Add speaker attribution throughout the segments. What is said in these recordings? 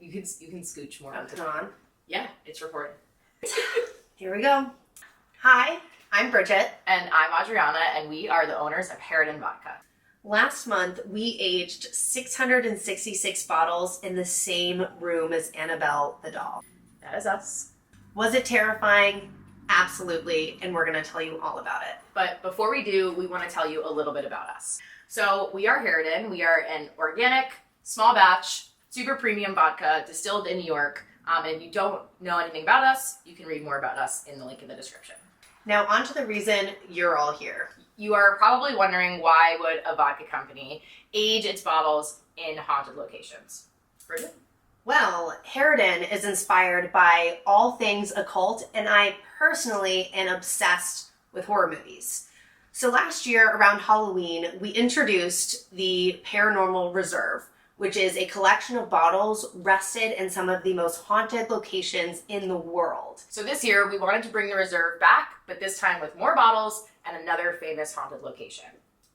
Speaker 1: You can scooch more.
Speaker 2: Put it on.
Speaker 1: Yeah, it's recording.
Speaker 2: Here we go. Hi, I'm Bridgette.
Speaker 1: And I'm Adriana, and we are the owners of Harridan Vodka.
Speaker 2: Last month, we aged 666 bottles in the same room as Annabelle the doll.
Speaker 1: That is us.
Speaker 2: Was it terrifying? Absolutely, and we're going to tell you all about it.
Speaker 1: But before we do, we want to tell you a little bit about us. So we are Harridan. We are an organic, small batch, super premium vodka distilled in New York. And if you don't know anything about us, you can read more about us in the link in the description.
Speaker 2: Now, on to the reason you're all here.
Speaker 1: You are probably wondering, why would a vodka company age its bottles in haunted locations? Bridgette?
Speaker 2: Well, Harridan is inspired by all things occult, and I personally am obsessed with horror movies. So last year, around Halloween, we introduced the Paranormal Reserve, which is a collection of bottles rested in some of the most haunted locations in the world.
Speaker 1: So this year, we wanted to bring the Reserve back, but this time with more bottles and another famous haunted location.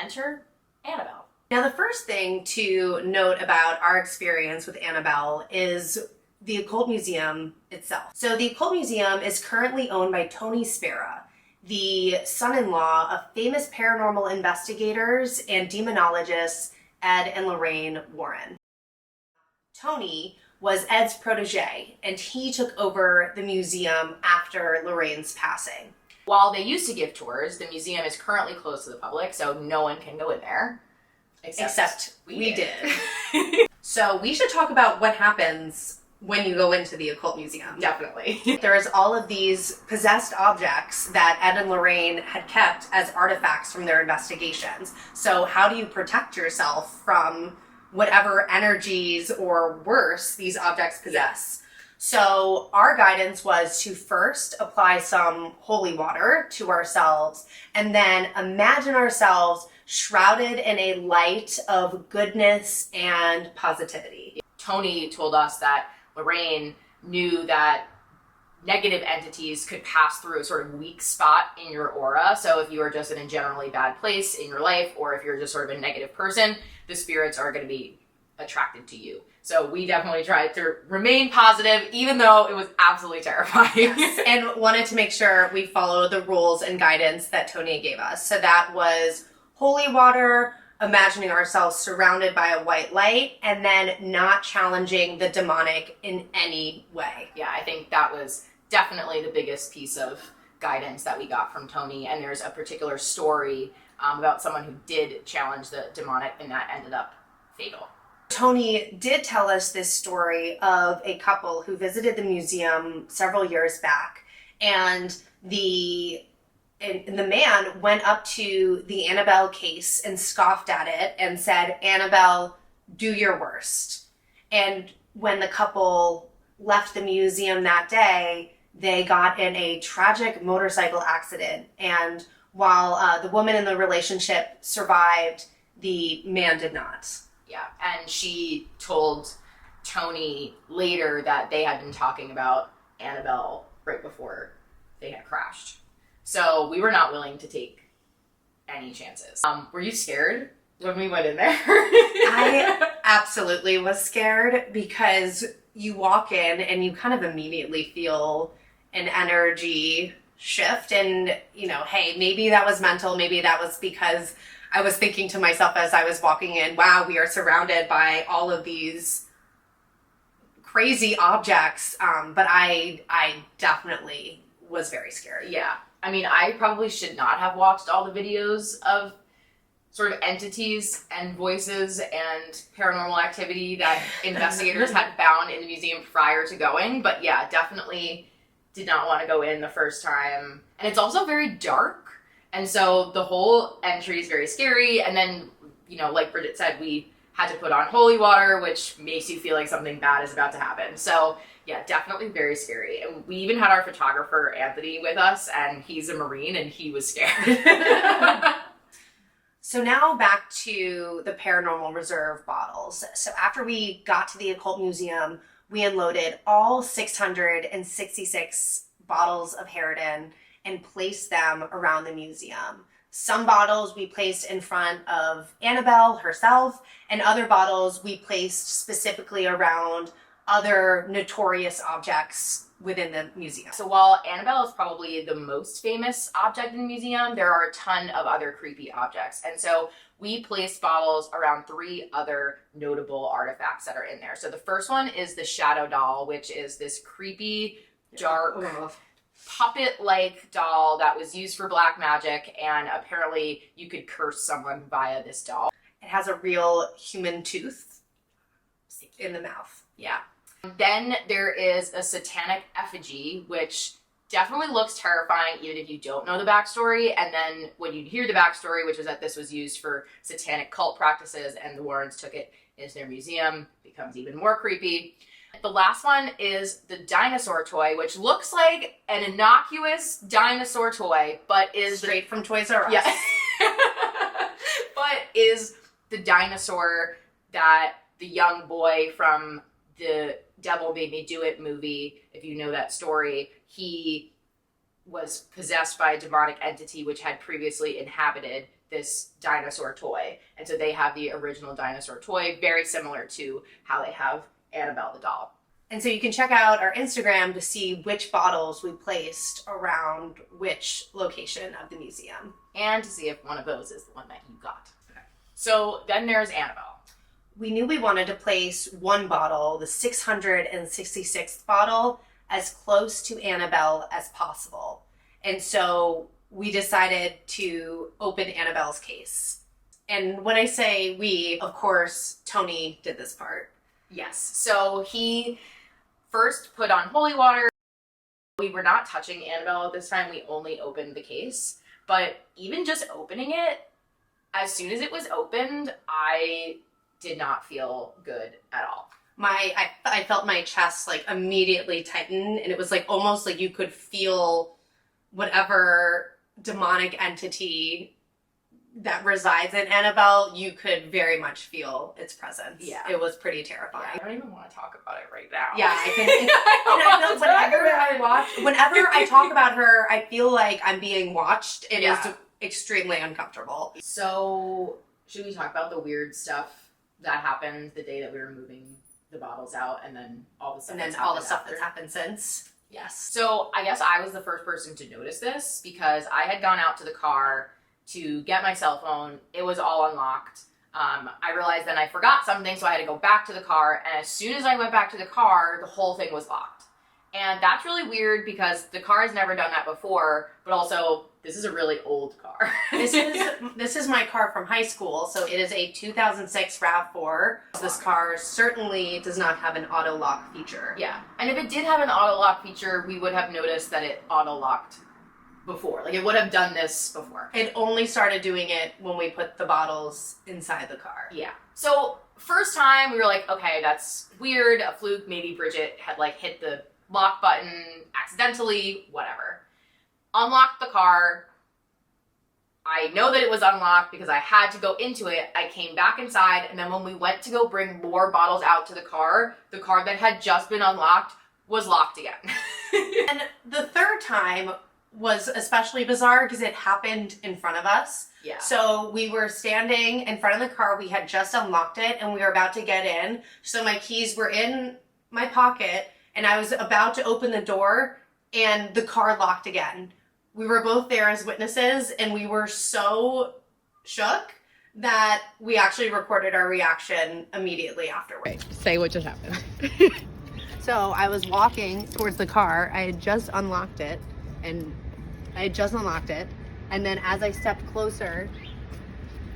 Speaker 1: Enter Annabelle.
Speaker 2: Now, the first thing to note about our experience with Annabelle is the Occult Museum itself. So the Occult Museum is currently owned by Tony Spera, the son-in-law of famous paranormal investigators and demonologists Ed and Lorraine Warren. Tony was Ed's protege, and he took over the museum after Lorraine's passing.
Speaker 1: While they used to give tours, the museum is currently closed to the public, so no one can go in there.
Speaker 2: Except we did. So we should talk about what happens when you go into the Occult Museum.
Speaker 1: Definitely.
Speaker 2: There's all of these possessed objects that Ed and Lorraine had kept as artifacts from their investigations. So how do you protect yourself from whatever energies or worse these objects possess? So our guidance was to first apply some holy water to ourselves and then imagine ourselves shrouded in a light of goodness and positivity.
Speaker 1: Tony told us that Lorraine knew that negative entities could pass through a sort of weak spot in your aura. So if you are just in a generally bad place in your life, or if you're just sort of a negative person, the spirits are going to be attracted to you. So we definitely tried to remain positive, even though it was absolutely terrifying.
Speaker 2: Yes. And wanted to make sure we follow the rules and guidance that Tony gave us. So that was holy water, imagining ourselves surrounded by a white light, and then not challenging the demonic in any way.
Speaker 1: Yeah, I think that was definitely the biggest piece of guidance that we got from Tony. And there's a particular story about someone who did challenge the demonic, and that ended up fatal.
Speaker 2: Tony did tell us this story of a couple who visited the museum several years back, and the man went up to the Annabelle case and scoffed at it and said, "Annabelle, do your worst." And when the couple left the museum that day, they got in a tragic motorcycle accident. And while the woman in the relationship survived, the man did not.
Speaker 1: Yeah, and she told Tony later that they had been talking about Annabelle right before they had crashed. So we were not willing to take any chances. Were you scared when we went in there?
Speaker 2: I absolutely was scared, because you walk in and you kind of immediately feel an energy shift, and hey, maybe that was mental, maybe that was because I was thinking to myself as I was walking in, wow, we are surrounded by all of these crazy objects, but I definitely was very scared.
Speaker 1: Yeah. I mean, I probably should not have watched all the videos of sort of entities and voices and paranormal activity that investigators had found in the museum prior to going. But yeah, definitely did not want to go in the first time. And it's also very dark. And so the whole entry is very scary. And then, like Bridgette said, we had to put on holy water, which makes you feel like something bad is about to happen. So yeah, definitely very scary. And we even had our photographer, Anthony, with us, and he's a Marine, and he was scared.
Speaker 2: So now back to the Paranormal Reserve bottles. So after we got to the Occult Museum, we unloaded all 666 bottles of Harridan and placed them around the museum. Some bottles we placed in front of Annabelle herself, and other bottles we placed specifically around other notorious objects within the museum.
Speaker 1: So while Annabelle is probably the most famous object in the museum, there are a ton of other creepy objects. And so we placed bottles around 3 other notable artifacts that are in there. So the first one is the Shadow Doll, which is this creepy, dark, puppet-like doll that was used for black magic, and apparently you could curse someone via this doll.
Speaker 2: It has a real human tooth in the mouth.
Speaker 1: Yeah. Then there is a satanic effigy, which definitely looks terrifying even if you don't know the backstory. And then when you hear the backstory, which was that this was used for satanic cult practices and the Warrens took it into their museum, becomes even more creepy. The last one is the dinosaur toy, which looks like an innocuous dinosaur toy, but is
Speaker 2: straight from Toys R Us.
Speaker 1: Yeah. But is the dinosaur that the young boy from the Devil Made Me Do It movie, if you know that story, he was possessed by a demonic entity which had previously inhabited this dinosaur toy. And so they have the original dinosaur toy, very similar to how they have Annabelle the doll.
Speaker 2: And so you can check out our Instagram to see which bottles we placed around which location of the museum.
Speaker 1: And to see if one of those is the one that you got. Okay. So then there's Annabelle.
Speaker 2: We knew we wanted to place one bottle, the 666th bottle, as close to Annabelle as possible. And so we decided to open Annabelle's case. And when I say we, of course, Tony did this part.
Speaker 1: Yes. So he first put on holy water. We were not touching Annabelle at this time. We only opened the case. But even just opening it, as soon as it was opened, I did not feel good at all.
Speaker 2: I felt my chest like immediately tighten, and it was like almost like you could feel whatever demonic entity that resides in Annabelle, you could very much feel its presence.
Speaker 1: Yeah.
Speaker 2: It was pretty terrifying.
Speaker 1: Yeah, I don't even want to talk about it right now.
Speaker 2: Yeah, I can. And I feel whenever I talk about her, I feel like I'm being watched. It is extremely uncomfortable.
Speaker 1: So, should we talk about the weird stuff that happened the day that we were moving the bottles out, and then all the stuff that's
Speaker 2: happened since?
Speaker 1: Yes. So I guess I was the first person to notice this because I had gone out to the car to get my cell phone. It was all unlocked. I realized then I forgot something, so I had to go back to the car. And as soon as I went back to the car, the whole thing was locked. And that's really weird because the car has never done that before, but also this is a really old car.
Speaker 2: This is my car from high school, so it is a 2006 RAV4. This car certainly does not have an auto lock feature.
Speaker 1: Yeah, and if it did have an auto lock feature, we would have noticed that it auto locked before. Like, it would have done this before.
Speaker 2: It only started doing it when we put the bottles inside the car.
Speaker 1: Yeah. So first time we were like, okay, that's weird, a fluke. Maybe Bridgette had like hit the lock button accidentally, whatever. Unlocked the car. I know that it was unlocked because I had to go into it. I came back inside, and then when we went to go bring more bottles out to the car that had just been unlocked was locked again.
Speaker 2: And the third time was especially bizarre because it happened in front of us.
Speaker 1: Yeah.
Speaker 2: So we were standing in front of the car. We had just unlocked it, and we were about to get in. So my keys were in my pocket, and I was about to open the door, and the car locked again. We were both there as witnesses, and we were so shook that we actually recorded our reaction immediately afterwards.
Speaker 3: Okay, say what just happened.
Speaker 2: So I was walking towards the car. I had just unlocked it, and then as I stepped closer,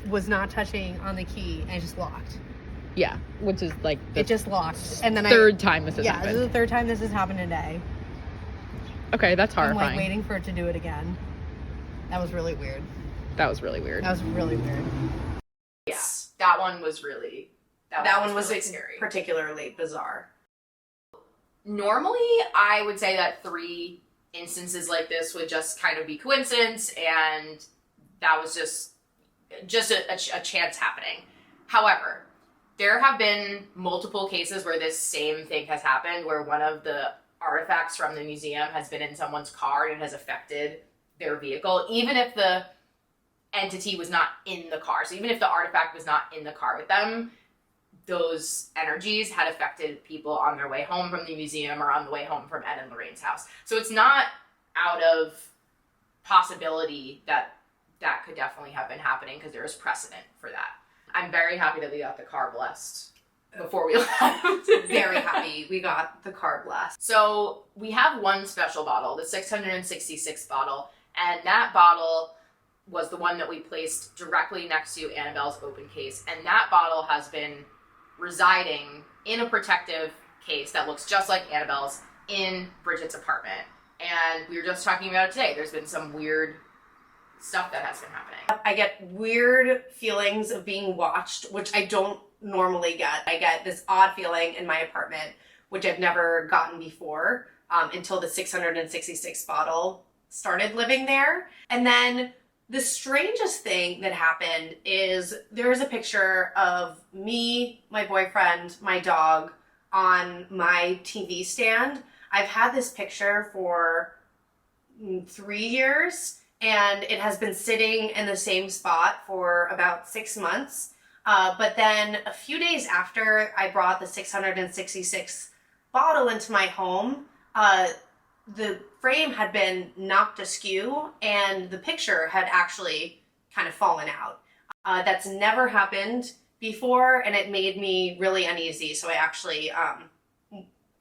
Speaker 2: was not touching on the key, and it just locked.
Speaker 3: Yeah, which is like
Speaker 2: it just locked. And then
Speaker 3: third time this has
Speaker 2: Yeah,
Speaker 3: happened.
Speaker 2: this is the third time this has happened today.
Speaker 3: Okay, that's horrifying.
Speaker 2: I'm like waiting for it to do it again. That was really weird.
Speaker 3: That was really weird.
Speaker 1: Yeah, that one was really
Speaker 2: that one was
Speaker 1: really scary.
Speaker 2: Particularly bizarre.
Speaker 1: Normally, I would say that 3 instances like this would just kind of be coincidence, and that was just a chance happening. However, there have been multiple cases where this same thing has happened, where one of the artifacts from the museum has been in someone's car and it has affected their vehicle, even if the entity was not in the car. So even if the artifact was not in the car with them, those energies had affected people on their way home from the museum or on the way home from Ed and Lorraine's house. So it's not out of possibility that that could definitely have been happening, because there is precedent for that. I'm very happy that we got the car blessed before we left.
Speaker 2: Very happy we got the car blessed.
Speaker 1: So we have one special bottle, the 666 bottle, and that bottle was the one that we placed directly next to Annabelle's open case, and that bottle has been residing in a protective case that looks just like Annabelle's in Bridgette's apartment. And we were just talking about it today. There's been some weird stuff that has been happening.
Speaker 2: I get weird feelings of being watched, which I don't normally get. I get this odd feeling in my apartment, which I've never gotten before, until the 666 bottle started living there. And then the strangest thing that happened is there is a picture of me, my boyfriend, my dog on my TV stand. I've had this picture for 3 years, and it has been sitting in the same spot for about 6 months. But then a few days after I brought the 666 bottle into my home, the frame had been knocked askew and the picture had actually kind of fallen out. That's never happened before, and it made me really uneasy. So I actually,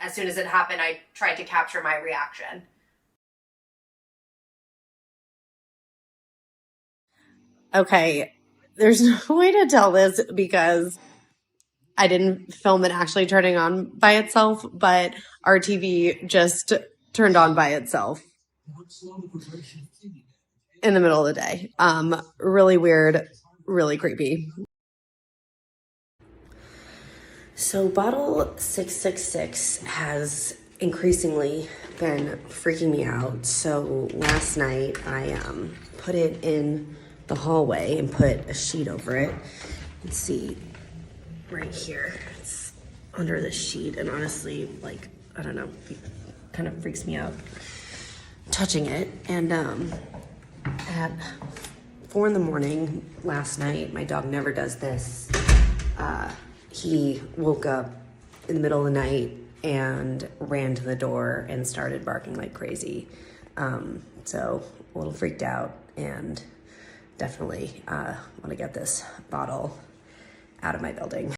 Speaker 2: as soon as it happened, I tried to capture my reaction.
Speaker 4: Okay, there's no way to tell this because I didn't film it actually turning on by itself, but our TV just turned on by itself in the middle of the day. Really weird, really creepy. So bottle 666 has increasingly been freaking me out. So last night I put it in the hallway and put a sheet over it. Let's see, right here, it's under the sheet, and honestly, like, I don't know, it kind of freaks me out touching it. And at 4 a.m. last night, my dog never does this. He woke up in the middle of the night and ran to the door and started barking like crazy. So a little freaked out, and definitely want to get this bottle out of my building.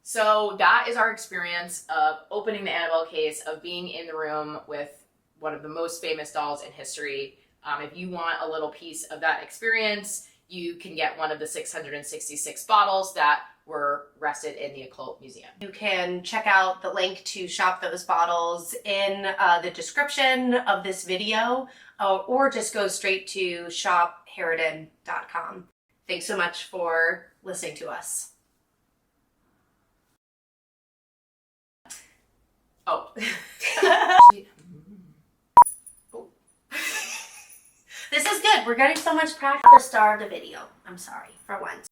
Speaker 1: So that is our experience of opening the Annabelle case, of being in the room with one of the most famous dolls in history. If you want a little piece of that experience, you can get one of the 666 bottles that were rested in the Occult Museum.
Speaker 2: You can check out the link to shop those bottles in the description of this video, or just go straight to shopharridan.com. Thanks so much for listening to us.
Speaker 1: Oh.
Speaker 2: This is good. We're getting so much practice. The star of the video. I'm sorry, for once.